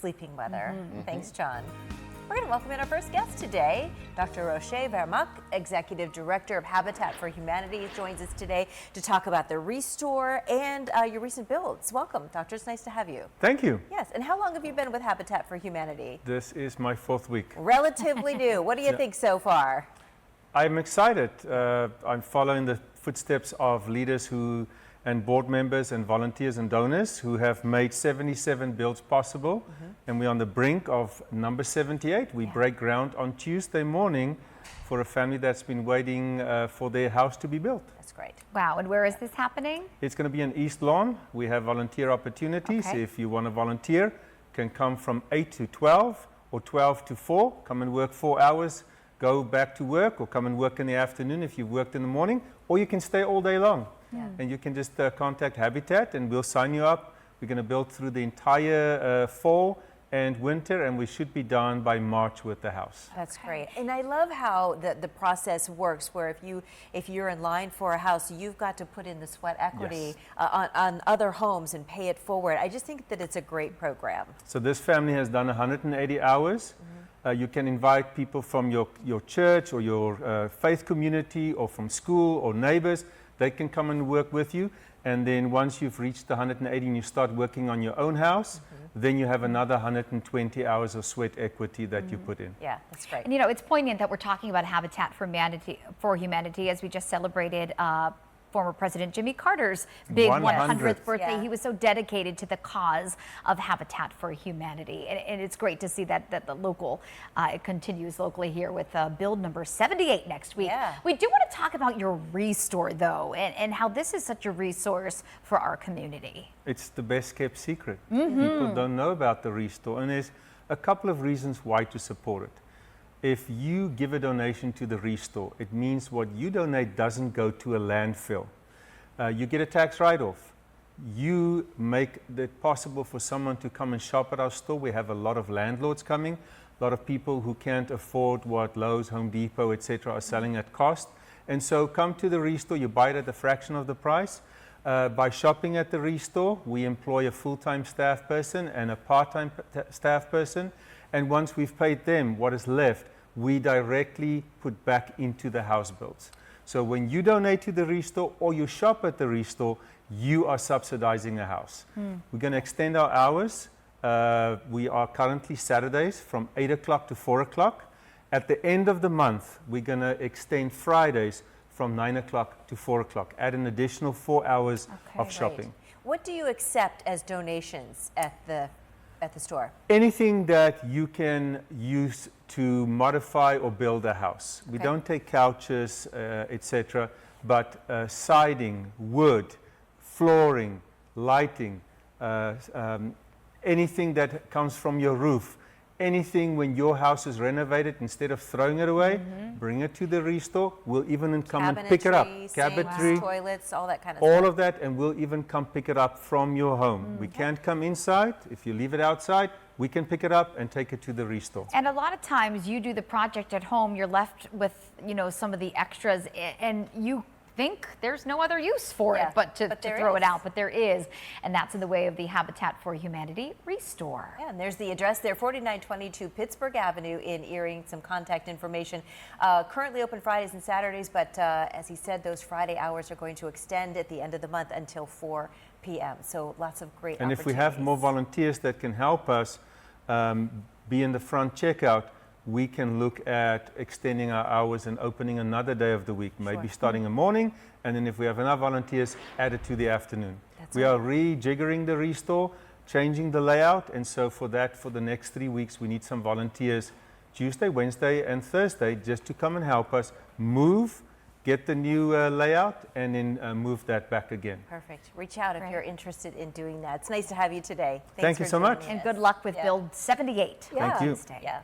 sleeping weather. Thanks, John. We're going to welcome in our first guest today. Dr. Rocher Vermaak, Executive Director of Habitat for Humanity, joins us today to talk about the Restore and your recent builds. Welcome, Doctor. It's nice to have you. Thank you. Yes, and how long have you been with Habitat for Humanity? This is my 4th week. Relatively new. What do you think so far? I'm excited. I'm following the footsteps of leaders and board members and volunteers and donors who have made 77 builds possible. And we're on the brink of number 78. We break ground on Tuesday morning for a family that's been waiting for their house to be built. That's great. Wow, and where is this happening? It's going to be in East Lawn. We have volunteer opportunities. Okay. If you want to volunteer, you can come from 8 to 12 or 12 to 4. Come and work 4 hours, go back to work, or come and work in the afternoon if you've worked in the morning, or you can stay all day long. And you can just contact Habitat and we'll sign you up. We're going to build through the entire fall and winter, and we should be done by March with the house. That's great. And I love how the process works, where if you're in line for a house, you've got to put in the sweat equity on other homes and pay it forward. I just think that it's a great program. So this family has done 180 hours. You can invite people from your church or your faith community or from school or neighbors. They can come and work with you, and then once you've reached the 180 and you start working on your own house, then you have another 120 hours of sweat equity that you put in. Yeah, that's great. And you know, it's poignant that we're talking about Habitat for Humanity as we just celebrated former President Jimmy Carter's big 100th birthday. Yeah. He was so dedicated to the cause of Habitat for Humanity. And it's great to see that the local, it continues locally here with build number 78 next week. Yeah. We do want to talk about your Restore though, and how this is such a resource for our community. It's the best kept secret. People don't know about the Restore, and there's a couple of reasons why to support it. If you give a donation to the Restore, it means what you donate doesn't go to a landfill. You get a tax write-off. You make it possible for someone to come and shop at our store. We have a lot of landlords coming, a lot of people who can't afford what Lowe's, Home Depot, etc. are selling at cost. And so come to the Restore, you buy it at a fraction of the price. By shopping at the Restore, we employ a full-time staff person and a part-time staff person. And once we've paid them what is left, we directly put back into the house builds. So when you donate to the Restore or you shop at the Restore, you are subsidizing a house. We're going to extend our hours. We are currently Saturdays from 8 o'clock to 4 o'clock. At the end of the month, we're going to extend Fridays from 9 o'clock to 4 o'clock. Add an additional 4 hours of shopping. Right. What do you accept as donations at the store? Anything that you can use to modify or build a house. We don't take couches, etc., but siding, wood, flooring, lighting, anything that comes from your roof, anything when your house is renovated, instead of throwing it away, bring it to the Restore. We'll even come and pick it up. Cabinetry, toilets, all that kind of all stuff. of that, and we'll even come pick it up from your home. We can't come inside. If you leave it outside, we can pick it up and take it to the Restore. And a lot of times you do the project at home, you're left with, you know, some of the extras, and you think there's no other use for it but to throw it out, but there is, and that's in the way of the Habitat for Humanity Restore. Yeah, and there's the address there, 4922 Pittsburgh Avenue in Erie. Some contact information. Currently open Fridays and Saturdays, but as he said, those Friday hours are going to extend at the end of the month until 4 p.m. So lots of great And opportunities. if we have more volunteers that can help us be in the front checkout, we can look at extending our hours and opening another day of the week, maybe starting in the morning, and then if we have enough volunteers, add it to the afternoon. We are rejiggering the Restore, changing the layout, and so for that, for the next 3 weeks, we need some volunteers Tuesday, Wednesday, and Thursday just to come and help us move, get the new layout, and then move that back again. Perfect. Reach out if you're interested in doing that. It's nice to have you today. Thank you so much. And good luck with Build 78. Thank you. Yeah.